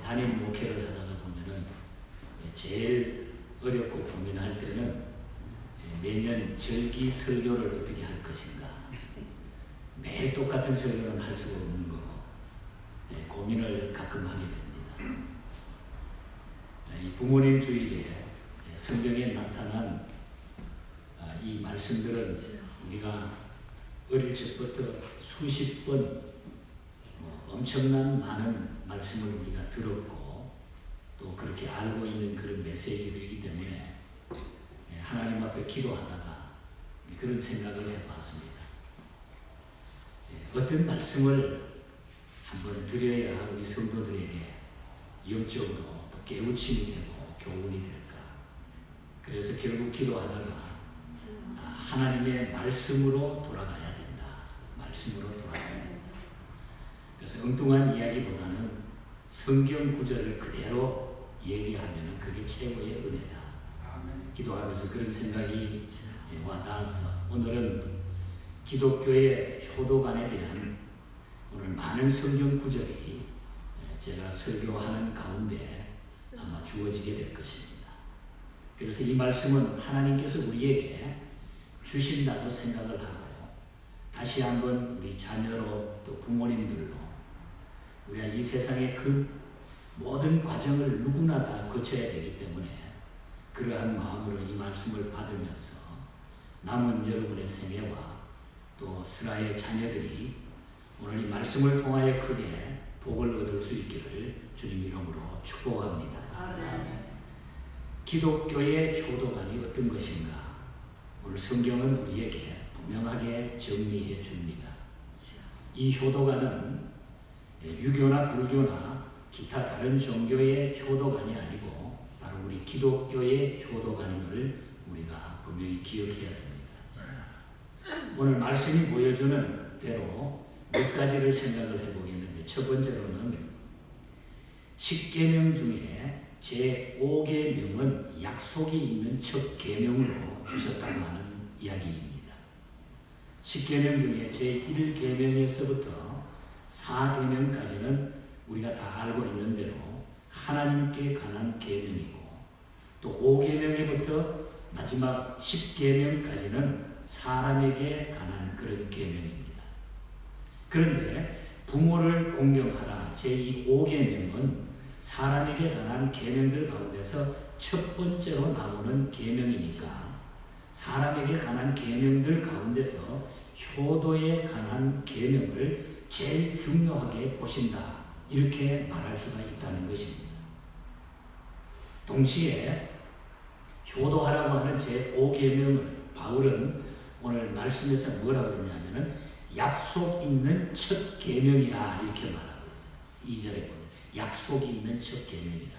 담임 목회를 하다가 보면은 제일 어렵고 고민할 때는 매년 절기 설교를 어떻게 할 것인가. 매일 똑같은 설교는 할 수가 없는 거고 고민을 가끔 하게 됩니다. 이 부모님 주일에 성경에 나타난 이 말씀들은 우리가 어릴 적부터 수십 번 엄청난 많은 말씀을 우리가 들었고 또 그렇게 알고 있는 그런 메시지들이기 때문에 하나님 앞에 기도하다가 그런 생각을 해봤습니다. 어떤 말씀을 한번 드려야 우리 성도들에게 영적으로 또 깨우침이 되고 교훈이 될까. 그래서 결국 기도하다가 하나님의 말씀으로 돌아가야 된다. 말씀으로 돌아가야 된다. 그래서 엉뚱한 이야기보다는 성경 구절을 그대로 얘기하면 그게 최고의 은혜다. 기도하면서 그런 생각이 와닿아서 오늘은 기독교의 효도관에 대한 오늘 많은 성경 구절이 제가 설교하는 가운데 아마 주어지게 될 것입니다. 그래서 이 말씀은 하나님께서 우리에게 주신다고 생각을 하고 다시 한번 우리 자녀로 또 부모님들로 우리가 이 세상의 그 모든 과정을 누구나 다 거쳐야 되기 때문에 그러한 마음으로 이 말씀을 받으면서 남은 여러분의 생애와 또 스라의 자녀들이 오늘 이 말씀을 통하여 크게 복을 얻을 수 있기를 주님 이름으로 축복합니다. 기독교의 효도관이 어떤 것인가? 오늘 성경은 우리에게 분명하게 정리해 줍니다. 이 효도관은 유교나 불교나 기타 다른 종교의 효도관이 아니고 바로 우리 기독교의 효도관임을 우리가 분명히 기억해야 됩니다. 오늘 말씀이 보여주는 대로 몇 가지를 생각을 해보겠는데 첫 번째로는 십계명 중에 제5계명은 약속이 있는 첫 계명으로 주셨다고 하는 이야기입니다. 십계명 중에 제1계명에서부터 4계명까지는 우리가 다 알고 있는 대로 하나님께 관한 계명이고 또 5계명에부터 마지막 10계명까지는 사람에게 관한 그런 계명입니다. 그런데 부모를 공경하라 제5계명은 사람에게 관한 계명들 가운데서 첫 번째로 나오는 계명이니까 사람에게 관한 계명들 가운데서 효도에 관한 계명을 제일 중요하게 보신다. 이렇게 말할 수가 있다는 것입니다. 동시에 효도하라고 하는 제5계명을 바울은 오늘 말씀에서 뭐라고 그랬냐면은 약속 있는 첫 계명이라 이렇게 말하고 있어요. 2절에 보면 약속이 있는 첫 계명이라.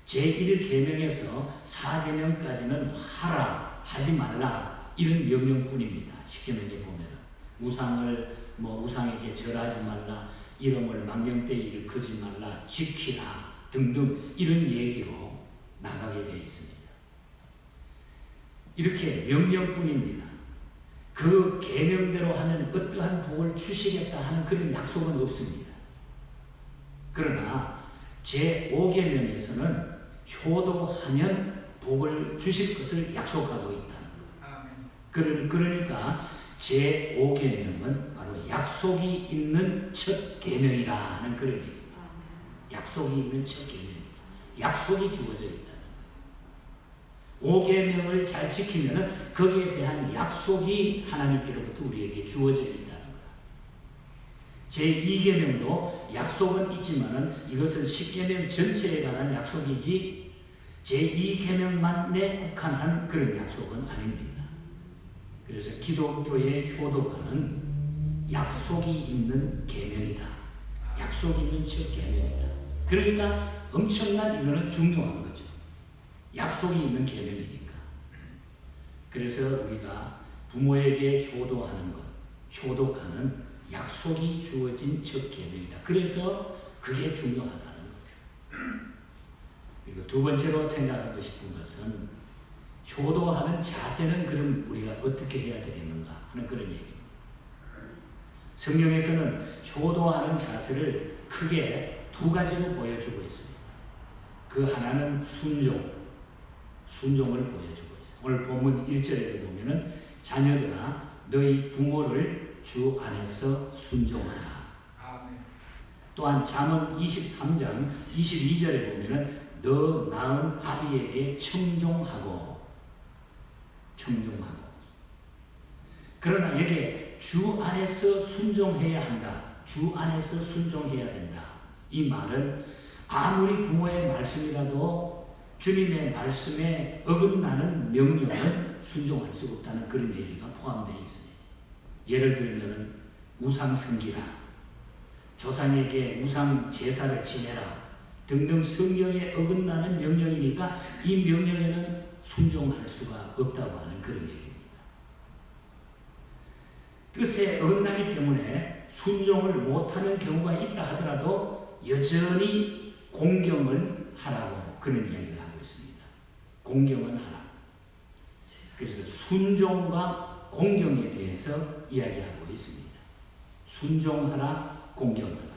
제1계명에서 4계명까지는 하라, 하지 말라 이런 명령뿐입니다. 10계명에 보면 우상에게 절하지 말라, 이름을 망령되이 일컫지 말라, 지키라 등등 이런 얘기로 나가게 되어 있습니다. 이렇게 명령뿐입니다. 그 계명대로 하면 어떠한 복을 주시겠다 하는 그런 약속은 없습니다. 그러나 제5계명에서는 효도하면 복을 주실 것을 약속하고 있다는 거예요. 그러니까 제5계명은 바로 약속이 있는 첫 계명이라는 그런 얘기입니다. 약속이 있는 첫 계명입니다. 약속이 주어져 있다는 거예요. 5계명을 잘 지키면 거기에 대한 약속이 하나님께로부터 우리에게 주어져 있다는 거예요. 제2계명도 약속은 있지만 이것은 10계명 전체에 관한 약속이지 제2계명만에 국한한 그런 약속은 아닙니다. 그래서 기독교의 효도관은 약속이 있는 계명이다. 약속이 있는 첫 계명이다. 그러니까 엄청난 이거는 중요한 거죠. 약속이 있는 계명이니까. 그래서 우리가 부모에게 효도하는 것, 효도하는 약속이 주어진 첫 계명이다. 그래서 그게 중요하다는 거죠. 그리고 두 번째로 생각하고 싶은 것은 효도하는 자세는 그럼 우리가 어떻게 해야 되겠는가 하는 그런 얘기입니다. 성경에서는 효도하는 자세를 크게 두 가지로 보여주고 있습니다. 그 하나는 순종을 보여주고 있어요. 오늘 본문 1절에 보면은 자녀들아 너희 부모를 주 안에서 순종하라. 또한 잠언 23장 22절에 보면은 너 낳은 아비에게 청종하고. 그러나 여기에 주 안에서 순종해야 한다. 주 안에서 순종해야 된다. 이 말은 아무리 부모의 말씀이라도 주님의 말씀에 어긋나는 명령은 순종할 수 없다는 그런 얘기가 포함되어 있습니다. 예를 들면 우상 섬기라, 조상에게 우상 제사를 지내라 등등 성경에 어긋나는 명령이니까 이 명령에는 순종할 수가 없다고 하는 그런 얘기입니다. 뜻에 어긋나기 때문에 순종을 못하는 경우가 있다 하더라도 여전히 공경을 하라고 그런 이야기를 하고 있습니다. 공경은 하라. 그래서 순종과 공경에 대해서 이야기하고 있습니다. 순종하라, 공경하라.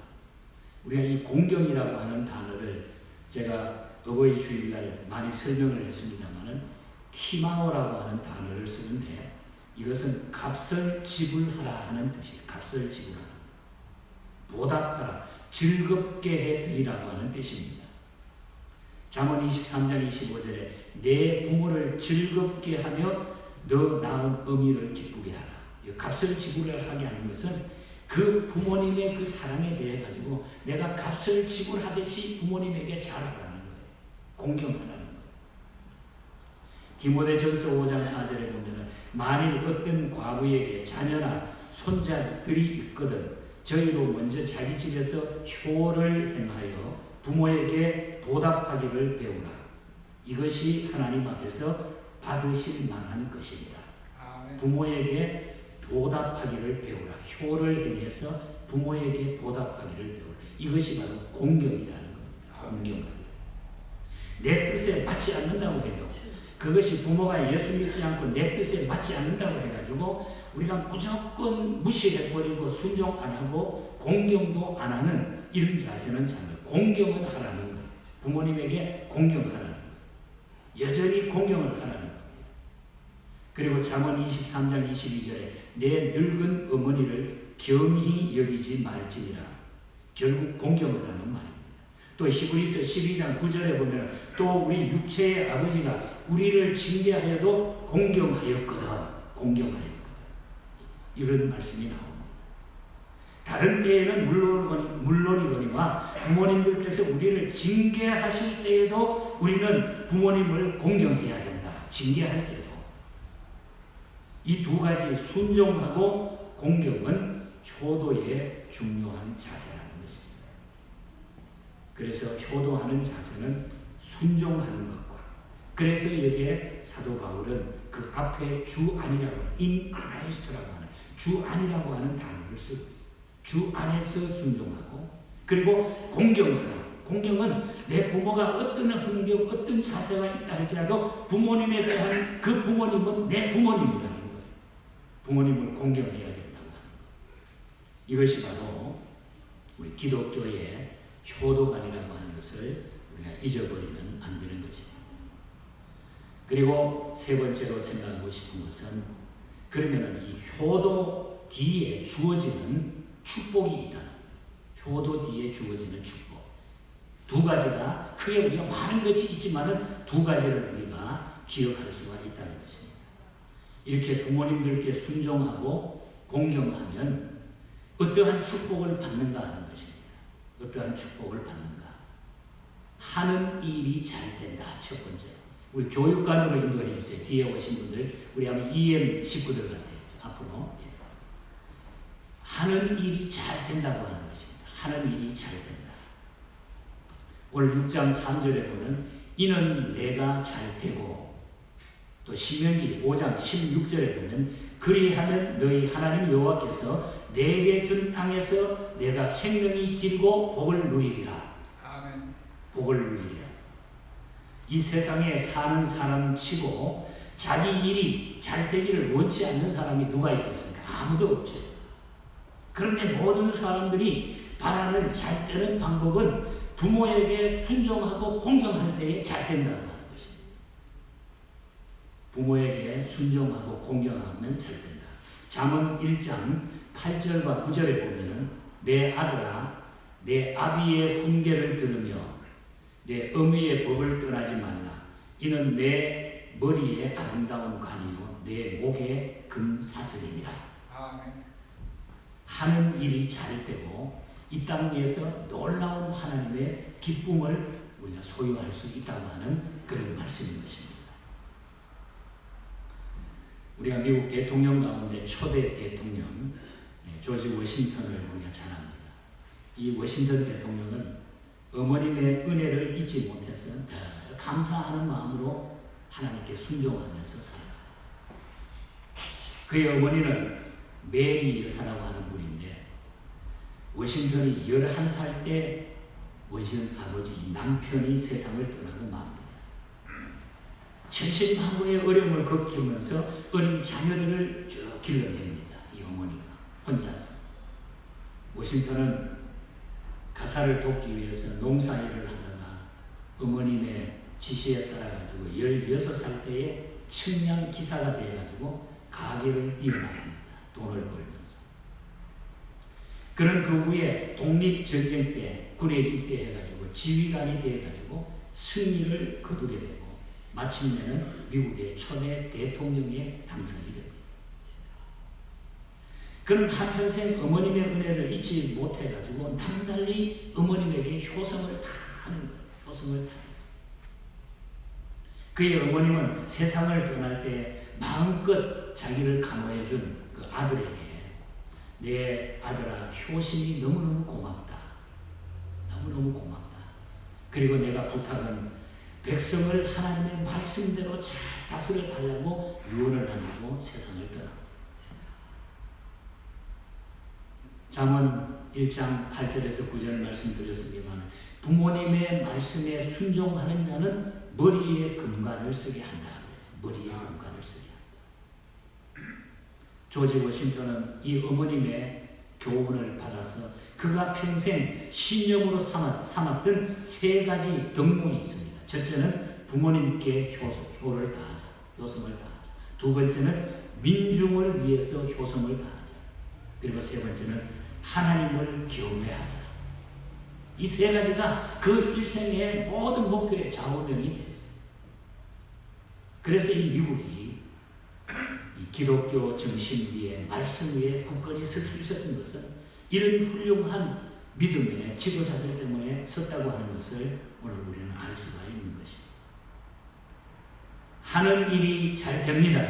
우리가 이 공경이라고 하는 단어를 제가 어버이 주일날 많이 설명을 했습니다만은 티마오라고 하는 단어를 쓰는데 이것은 값을 지불하라 하는 뜻이에요. 값을 지불하라. 보답하라. 즐겁게 해드리라고 하는 뜻입니다. 잠언 23장 25절에 내 부모를 즐겁게 하며 너 낳은 어미를 기쁘게 하라. 값을 지불하게 하는 것은 그 부모님의 그 사랑에 대해 가지고 내가 값을 지불하듯이 부모님에게 잘하라는 거예요. 공경하라는 거예요. 디모데전서 5장 4절에 보면은 만일 어떤 과부에게 자녀나 손자들이 있거든 저희로 먼저 자기 집에서 효를 행하여 부모에게 보답하기를 배우라. 이것이 하나님 앞에서 받으실 만한 것입니다. 부모에게 보답하기를 배우라. 효를 행해서 부모에게 보답하기를 배우라. 이것이 바로 공경이라는 겁니다. 공경하기. 내 뜻에 맞지 않는다고 해도 그것이 부모가 예수 믿지 않고 내 뜻에 맞지 않는다고 해가지고 우리가 무조건 무시해버리고 순종 안 하고 공경도 안 하는 이런 자세는 잘못해요. 공경은 하라는 거예요. 부모님에게 공경하라는 거예요. 여전히 공경을 하라는 거예요. 그리고 잠언 23장 22절에 내 늙은 어머니를 겸히 여기지 말지니라. 결국 공경하라는 말입니다. 또 히브리서 12장 9절에 보면 또 우리 육체의 아버지가 우리를 징계하여도 공경하였거든. 이런 말씀이 나옵니다. 다른 때에는 물론이거니와 부모님들께서 우리를 징계하실 때에도 우리는 부모님을 공경해야 된다. 징계할 때도. 이 두 가지 순종하고 공경은 효도의 중요한 자세라는 것입니다. 그래서 효도하는 자세는 순종하는 것과 그래서 여기에 사도 바울은 그 앞에 주 안이라고 하는 in Christ라고 하는 주 안이라고 하는 단어를 쓰고 있어요. 주 안에서 순종하고 그리고 공경하라. 공경은 내 부모가 어떤 환경, 어떤 자세가 있다 할지라도 부모님에 대한 그 부모님은 내 부모님이라는 거예요. 부모님을 공경해야 된다고 하는 거예요. 이것이 바로 우리 기독교의 효도관이라고 하는 것을 우리가 잊어버리면 안 되는 것입니다. 그리고 세 번째로 생각하고 싶은 것은 그러면 이 효도 뒤에 주어지는 축복이 있다는 거예요. 효도 뒤에 주어지는 축복. 두 가지가 크게 우리가 많은 것이 있지만은 두 가지를 우리가 기억할 수가 있다는 것입니다. 이렇게 부모님들께 순종하고 공경하면 어떠한 축복을 받는가 하는 것입니다. 어떠한 축복을 받는가. 하는 일이 잘 된다. 첫 번째. 우리 교육관으로 인도해 주세요. 뒤에 오신 분들 우리 아마 EM 식구들 같아요. 앞으로. 하는 일이 잘 된다고 하는 것입니다. 하는 일이 잘 된다. 오늘 6장 3절에 보면 이는 내가 잘 되고 또 신명기 5장 16절에 보면 그리하면 너희 하나님 여호와께서 내게 준 땅에서 내가 생명이 길고 복을 누리리라. 아멘. 복을 누리리라. 이 세상에 사는 사람 치고 자기 일이 잘 되기를 원치 않는 사람이 누가 있겠습니까? 아무도 없죠. 그런데 모든 사람들이 바람을 잘 때는 방법은 부모에게 순종하고 공경할 때에 잘 된다고 하는 것입니다. 부모에게 순종하고 공경하면 잘 된다. 잠언 1장 8절과 9절에 보면은 내 아들아 내 아비의 훈계를 들으며 내 어미의 법을 떠나지 말라. 이는 내 머리에 아름다운 관이요 내 목에 금사슬이니라. 하는 일이 잘 되고 이 땅 위에서 놀라운 하나님의 기쁨을 우리가 소유할 수 있다고 하는 그런 말씀인 것입니다. 우리가 미국 대통령 가운데 초대 대통령 조지 워싱턴을 우리가 잘 압니다. 이 워싱턴 대통령은 어머님의 은혜를 잊지 못해서 더 감사하는 마음으로 하나님께 순종하면서 살았어요. 그의 어머니는 메리 여사라고 하는 분인데 워싱턴이 11살 때 워싱턴 아버지 남편이 세상을 떠나고 맙니다. 천신만고의 어려움을 겪으면서 어린 자녀들을 쭉 길러냅니다. 이 어머니가 혼자서. 워싱턴은 가사를 돕기 위해서 농사일을 하다가 어머님의 지시에 따라가지고 16살 때에 측량 기사가 되어가지고 가게를 이어나갑니다. 돈을 벌면서. 그는 그 후에 독립전쟁 때 군에 입대해가지고 지휘관이 되어가지고 승리를 거두게 되고 마침내는 미국의 초대 대통령에 당선이 됩니다. 그는 한평생 어머님의 은혜를 잊지 못해가지고 남달리 어머님에게 효성을 다하는 거예요. 효성을 다했어요. 그의 어머님은 세상을 떠날 때 마음껏 자기를 감화해준 그 아들에게 내 아들아 효심이 너무너무 고맙다. 너무너무 고맙다. 그리고 내가 부탁은 백성을 하나님의 말씀대로 잘 다스려 달라고 유언을 남기고 세상을 떠납니다. 잠언 1장 8절에서 9절 말씀드렸습니다만 부모님의 말씀에 순종하는 자는 머리에 금관을 쓰게 한다. 머리에 금관을 쓰게 한다. 조지 워싱턴은 이 어머님의 교훈을 받아서 그가 평생 신념으로 삼았던 3가지 덕목이 있습니다. 첫째는 부모님께 효를 다하자. 효성을 다하자. 두 번째는 민중을 위해서 효성을 다하자. 그리고 세 번째는 하나님을 경외하자. 이 3가지가 그 일생의 모든 목표의 좌우명이 됐어요. 그래서 이 미국이 이 기독교 정신 위에 말씀 위에 굳건히 설 수 있었던 것은 이런 훌륭한 믿음의 지도자들 때문에 섰다고 하는 것을 오늘 우리는 알 수가 있는 것입니다. 하는 일이 잘 됩니다.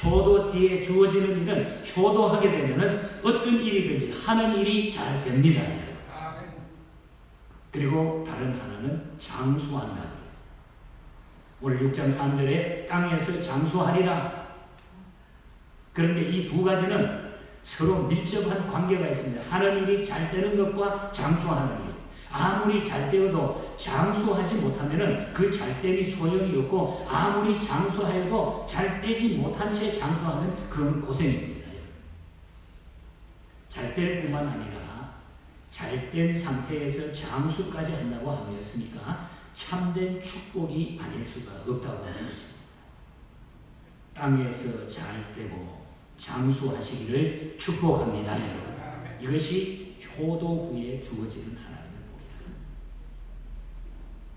효도 뒤에 주어지는 일은 효도하게 되면 어떤 일이든지 하는 일이 잘 됩니다. 그리고 다른 하나는 장수한다고 했어요. 오늘 6장 3절에 땅에서 장수하리라. 그런데 이 2가지는 서로 밀접한 관계가 있습니다. 하는 일이 잘 되는 것과 장수하는 일. 아무리 잘 되어도 장수하지 못하면 그 잘됨이 소용이 없고 아무리 장수하여도 잘 되지 못한 채 장수하면 그건 고생입니다. 잘 될 뿐만 아니라 잘된 상태에서 장수까지 한다고 하였으니까 참된 축복이 아닐 수가 없다고 하는 것입니다. 땅에서 잘 되고 장수하시기를 축복합니다. 여러분. 이것이 효도 후에 주어지는 하나님의 복이라.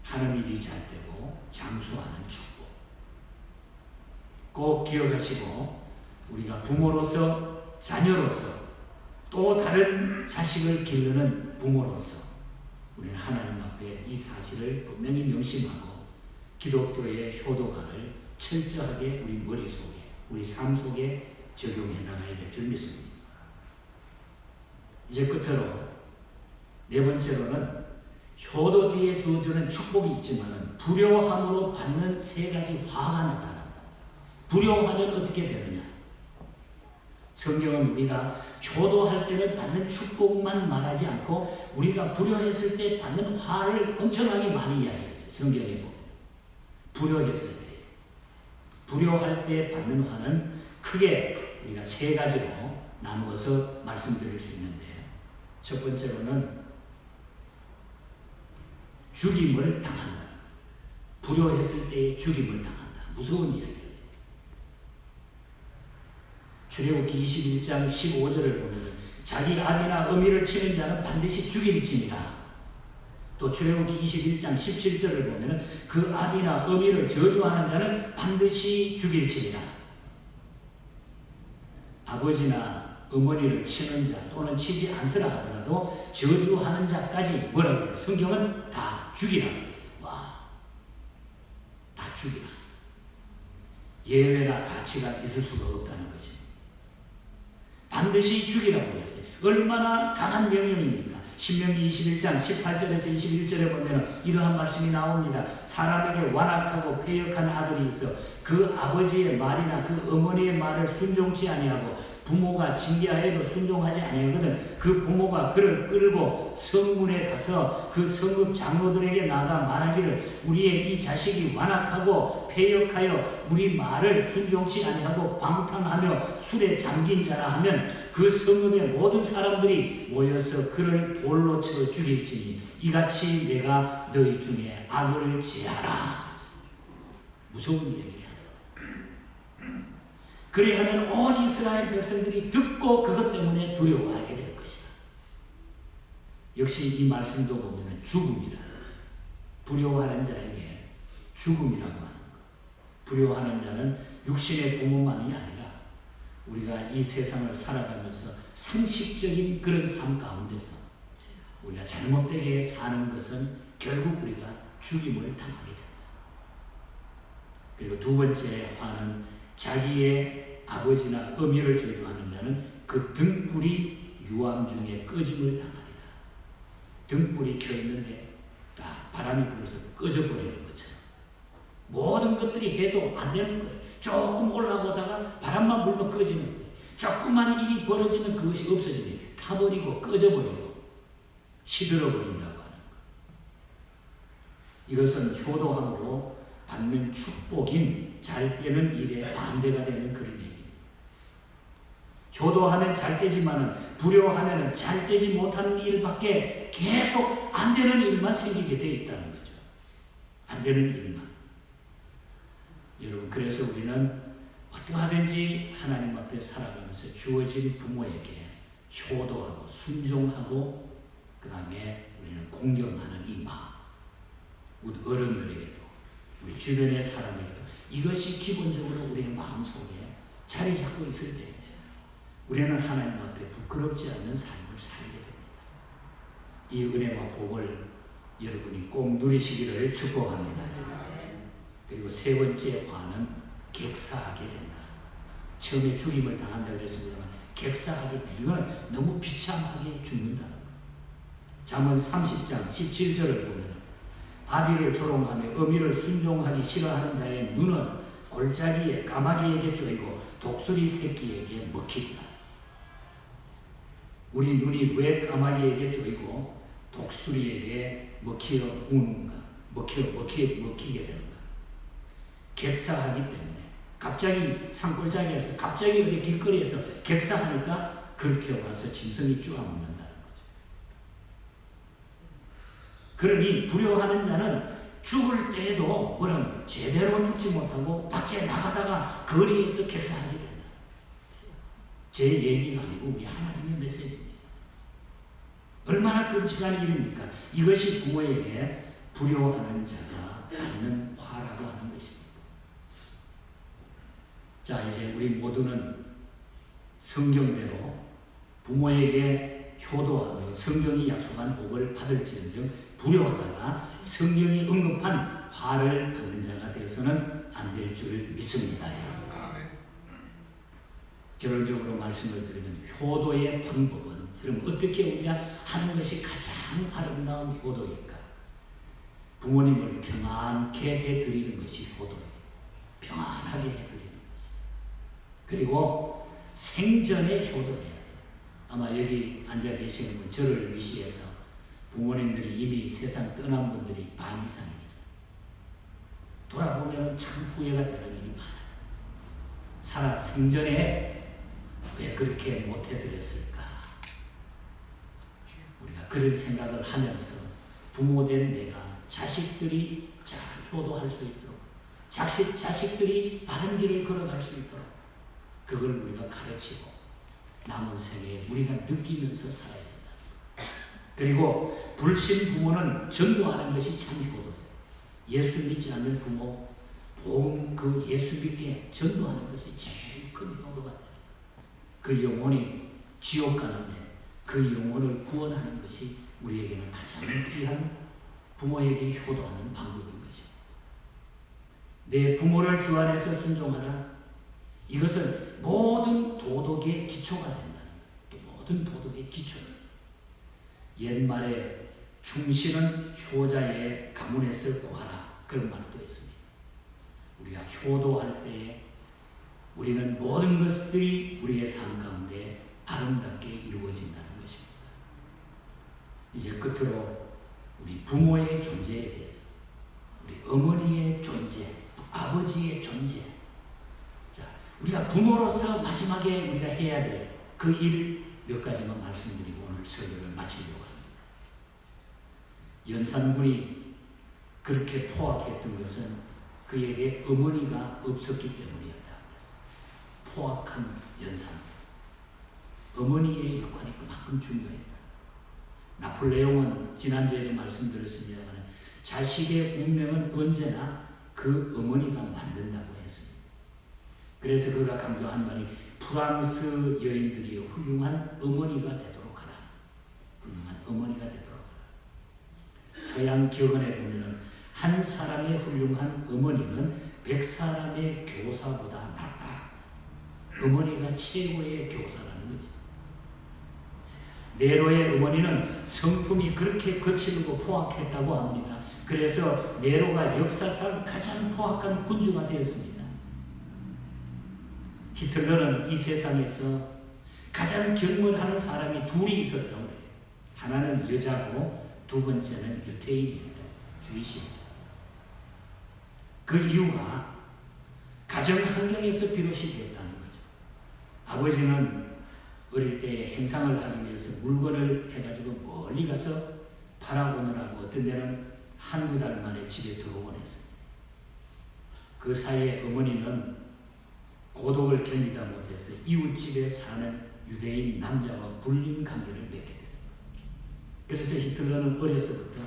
하는 일이 잘 되고 장수하는 축복. 꼭 기억하시고 우리가 부모로서 자녀로서 또 다른 자식을 기르는 부모로서 우리는 하나님 앞에 이 사실을 분명히 명심하고 기독교의 효도관을 철저하게 우리 머릿속에 우리 삶 속에 적용해 나가야 될 줄 믿습니다. 이제 끝으로 4번째로는 효도 뒤에 주어지는 축복이 있지만 불효함으로 받는 3가지 화가 나타난다. 불효하면 어떻게 되느냐? 성경은 우리가 효도할 때는 받는 축복만 말하지 않고 우리가 불효했을 때 받는 화를 엄청나게 많이 이야기했어요. 성경에 보면 불효했을 때, 불효할 때 받는 화는 크게 우리가 3가지로 나누어서 말씀드릴 수 있는데 첫 번째로는 죽임을 당한다. 불효했을 때에 죽임을 당한다. 무서운 이야기예요. 출애굽기 21장 15절을 보면 자기 아비나 어미를 치는 자는 반드시 죽임이니라. 또 출애굽기 21장 17절을 보면 그 아비나 어미를 저주하는 자는 반드시 죽일지니라. 아버지나 어머니를 치는 자 또는 치지 않더라 하더라도 저주하는 자까지 뭐라고 해요? 성경은 다 죽이라고 했어요. 와, 다 죽이라. 예외나 가치가 있을 수가 없다는 것입니다. 반드시 죽이라고 했어요. 얼마나 강한 명령입니까? 신명기 21장 18절에서 21절에 보면 이러한 말씀이 나옵니다. 사람에게 완악하고 패역한 아들이 있어 그 아버지의 말이나 그 어머니의 말을 순종치 아니하고 부모가 징계하여도 순종하지 아니하거든 그 부모가 그를 끌고 성문에 가서 그 성읍 장로들에게 나가 말하기를 우리의 이 자식이 완악하고 패역하여 우리 말을 순종치 아니하고 방탕하며 술에 잠긴 자라 하면 그 성읍의 모든 사람들이 모여서 그를 돌로 쳐 죽일지니 이같이 내가 너희 중에 악을 제하라. 무서운 얘기를 하죠. 그리하면 온 이스라엘 백성들이 듣고 그것 때문에 두려워하게 될 것이다. 역시 이 말씀도 보면 죽음이라. 불효하는 자에게 죽음이라고 하는 것. 불효하는 자는 육신의 부모만이 아니라 우리가 이 세상을 살아가면서 상식적인 그런 삶 가운데서 우리가 잘못되게 사는 것은 결국 우리가 죽임을 당하게 된다. 그리고 두 번째 화는 자기의 아버지나 어미를 저주하는 자는 그 등불이 유암 중에 꺼짐을 당하리라. 등불이 켜있는데 바람이 불어서 꺼져버리는 것처럼 모든 것들이 해도 안 되는 거예요. 조금 올라오다가 바람만 불면 꺼지는 거예요. 조금만 일이 벌어지면 그것이 없어지니 타버리고 꺼져버리고 시들어버린다고 하는 거예요. 이것은 효도함으로 받는 축복인 잘 되는 일에 반대가 되는 그런 얘기입니다. 효도하면 잘 되지만은 불효하면은 잘 되지 못하는 일밖에 계속 안 되는 일만 생기게 되어 있다는 거죠. 안 되는 일만. 여러분, 그래서 우리는 어떠하든지 하나님 앞에 살아가면서 주어진 부모에게 효도하고 순종하고 그 다음에 우리는 공경하는 이 마음, 우리 어른들에게도 우리 주변의 사람에게도 이것이 기본적으로 우리의 마음속에 자리 잡고 있을 때 우리는 하나님 앞에 부끄럽지 않는 삶을 살게 됩니다. 이 은혜와 복을 여러분이 꼭 누리시기를 축복합니다. 그리고 세 번째 화는 객사하게 된다. 처음에 죽임을 당한다 그랬습니다만 객사하게 된다. 이거는 너무 비참하게 죽는다는 거예요. 잠언 30장 17절을 보면 아비를 조롱하며 어미를 순종하기 싫어하는 자의 눈은 골짜기에 까마귀에게 쪼이고 독수리 새끼에게 먹히리라. 우리 눈이 왜 까마귀에게 쪼이고 독수리에게 먹히게 되는가? 객사하기 때문에. 갑자기 산골짜기에서 갑자기 어디 길거리에서 객사하니까 그렇게 와서 짐승이 쪼아먹는다는 거죠. 그러니 불효하는 자는 죽을 때에도 뭐라고 제대로 죽지 못하고 밖에 나가다가 거리에서 객사하게 된다. 제 얘기가 아니고 우리 하나님의 메시지입니다. 얼마나 끔찍한 일입니까? 이것이 부모에게 불효하는 자가 받는 화라고 하는 것입니다. 자, 이제 우리 모두는 성경대로 부모에게 효도하며 성경이 약속한 복을 받을지언정 불효하다가 성경이 언급한 화를 받는 자가 되어서는 안 될 줄 믿습니다. 결론적으로 말씀을 드리면 효도의 방법은 그럼 어떻게 우리가 하는 것이 가장 아름다운 효도일까? 부모님을 평안케 해드리는 것이 효도예요. 평안하게 해드리는 것이. 그리고 생전에 효도해야 돼요. 아마 여기 앉아 계시는 분 저를 위시해서 부모님들이 이미 세상 떠난 분들이 반 이상이잖아요. 돌아보면 참 후회가 되는 일이 많아요. 살아 생전에 왜 그렇게 못해드렸을까? 그런 생각을 하면서 부모된 내가 자식들이 잘 효도할 수 있도록, 자식들이 바른 길을 걸어갈 수 있도록 그걸 우리가 가르치고 남은 생에 우리가 느끼면서 살아야 된다. 그리고 불신 부모는 전도하는 것이 참 효도예요. 예수 믿지 않는 부모, 복음 그 예수 믿게 전도하는 것이 제일 큰 효도가 돼요. 그 영혼이 지옥 가는데 그 영혼을 구원하는 것이 우리에게는 가장 귀한 부모에게 효도하는 방법인 것입니다. 내 부모를 주 안에서 순종하라. 이것은 모든 도덕의 기초가 된다는 거예요. 또 모든 도덕의 기초. 옛말에 충신은 효자의 가문에서 구하라. 그런 말도 있습니다. 우리가 효도할 때에 우리는 모든 것들이 우리의 삶 가운데 아름답게 이루어진다는 것입니다. 이제 끝으로 우리 부모의 존재에 대해서, 우리 어머니의 존재, 아버지의 존재. 자, 우리가 부모로서 마지막에 우리가 해야 될 그 일 몇 가지만 말씀드리고 오늘 설교를 마치려고 합니다. 연산군이 그렇게 포악했던 것은 그에게 어머니가 없었기 때문이었다. 포악한 연산. 어머니의 역할이 그만큼 중요했다. 나폴레옹은 지난주에도 말씀드렸습니다만 자식의 운명은 언제나 그 어머니가 만든다고 했습니다. 그래서 그가 강조한 말이 프랑스 여인들이 훌륭한 어머니가 되도록 하라. 훌륭한 어머니가 되도록 하라. 서양 격언에 보면은 한 사람의 훌륭한 어머니는 100사람의 교사보다 낫다. 어머니가 최고의 교사라는 거죠. 네로의 어머니는 성품이 그렇게 거칠고 포악했다고 합니다. 그래서 네로가 역사상 가장 포악한 군주가 되었습니다. 히틀러는 이 세상에서 가장 경멸하는 사람이 둘이 있었다고 해요. 하나는 여자고 두 번째는 유태인이었다. 주이시입니다. 그 이유가 가정 환경에서 비롯이 되었다는 거죠. 아버지는 어릴 때 행상을 하기 위해서 물건을 해가지고 멀리 가서 팔아오느라고 어떤 데는 한두 달 만에 집에 들어오곤 했습니다. 그 사이에 어머니는 고독을 견디다 못해서 이웃집에 사는 유대인 남자와 불륜 관계를 맺게 됩니다. 그래서 히틀러는 어려서부터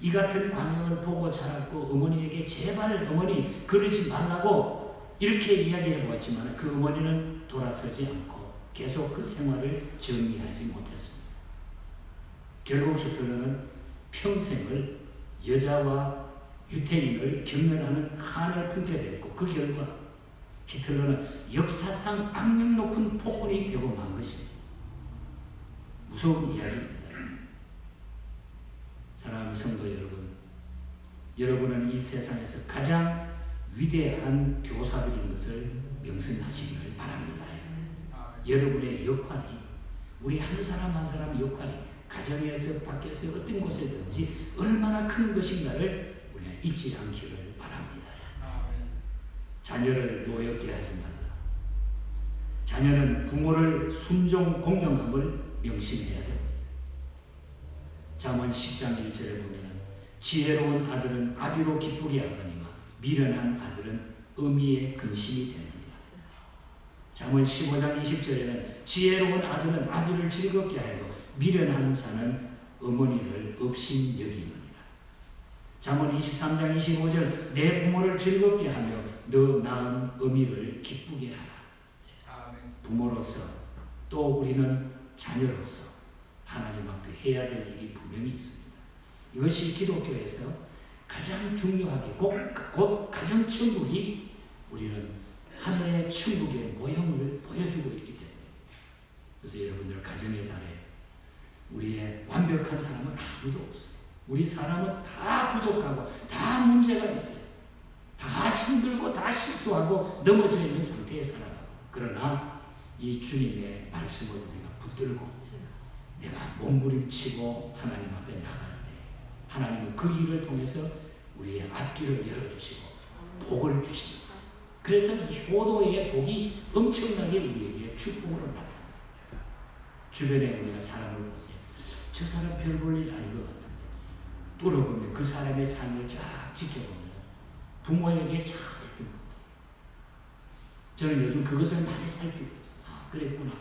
이 같은 광경을 보고 자랐고 어머니에게 제발 어머니 그러지 말라고 이렇게 이야기해 보았지만 그 어머니는 돌아서지 않고 계속 그 생활을 정리하지 못했습니다. 결국 히틀러는 평생을 여자와 유태인을 경멸하는 한을 품게 됐고 그 결과 히틀러는 역사상 악명 높은 폭군이 되고 만 것입니다. 무서운 이야기입니다. 사랑하는 성도 여러분, 여러분은 이 세상에서 가장 위대한 교사들인 것을 명심하시기를 바랍니다. 여러분의 역할이, 우리 한 사람 한 사람 역할이 가정에서 밖에서 어떤 곳에든지 얼마나 큰 것인가를 우리가 잊지 않기를 바랍니다. 자녀를 노엽게 하지 말라. 자녀는 부모를 순종 공경함을 명심해야 됩니다. 잠언 10장 1절에 보면 지혜로운 아들은 아비로 기쁘게 하거니와 미련한 아들은 어미의 근심이 되느니라. 잠언 15장 20절에는 지혜로운 아들은 아비를 즐겁게 하여도 미련한 자는 어머니를 업신 여기느니라. 잠언 23장 25절 내 부모를 즐겁게 하며 너 낳은 어미를 기쁘게 하라. 부모로서 또 우리는 자녀로서 하나님 앞에 해야 될 일이 분명히 있습니다. 이것이 기독교에서 가장 중요하게 곧 가정천국이 우리는 하늘의 천국의 모형을 보여주고 있기 때문에 그래서 여러분들 가정의 달에 우리의 완벽한 사람은 아무도 없어요. 우리 사람은 다 부족하고 다 문제가 있어요. 다 힘들고 다 실수하고 넘어져 있는 상태에 살아가고 그러나 이 주님의 말씀을 우리가 붙들고 내가 몸부림치고 하나님 앞에 나갈 때 하나님은 그 일을 통해서 우리의 앞길을 열어주시고 복을 주십니다. 그래서 이 효도의 복이 엄청나게 우리에게 축복으로 나타납니다. 주변에 우리가 사람을 보세요. 저 사람 별 볼 일 아닌 것 같은데 뚫어보면 그 사람의 삶을 쫙 지켜보면 부모에게 잘했던 것 같아요. 저는 요즘 그것을 많이 살피고 있어요. 아, 그랬구나.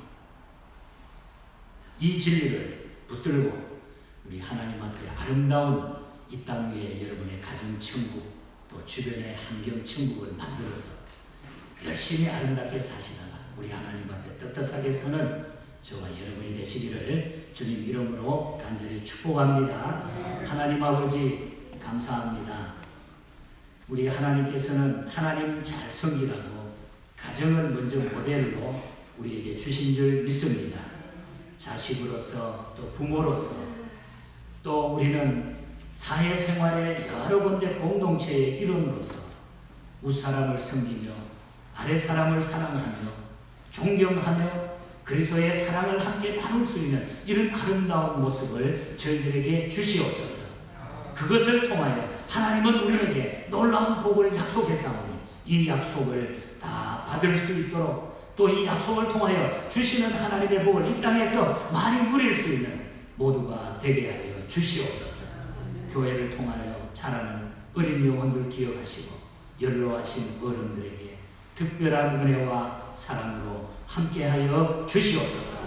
이 진리를 붙들고 우리 하나님 앞에 아름다운 이 땅 위에 여러분의 가정천국 또 주변의 환경천국을 만들어서 열심히 아름답게 사시다가 우리 하나님 앞에 떳떳하게 서는 저와 여러분이 되시기를 주님 이름으로 간절히 축복합니다. 하나님 아버지 감사합니다. 우리 하나님께서는 하나님 잘 섬기라고 가정을 먼저 모델로 우리에게 주신 줄 믿습니다. 자식으로서 또 부모로서 또 우리는 사회생활의 여러 군데 공동체의 일원으로서 윗사람을 섬기며 아랫사람을 사랑하며 존경하며 그리스도의 사랑을 함께 나눌 수 있는 이런 아름다운 모습을 저희들에게 주시옵소서. 그것을 통하여 하나님은 우리에게 놀라운 복을 약속했사오니 이 약속을 다 받을 수 있도록 또 이 약속을 통하여 주시는 하나님의 복을 이 땅에서 많이 누릴 수 있는 모두가 되게 하여 주시옵소서. 교회를 통하여 자라는 어린 영혼들 기억하시고 연로하신 어른들에게 특별한 은혜와 사랑으로 함께하여 주시옵소서.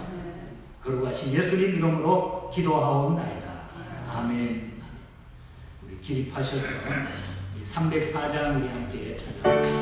거룩하신 예수님 이름으로 기도하옵나이다. 아멘. 우리 기립하셔서 304장 우리 함께 찬양.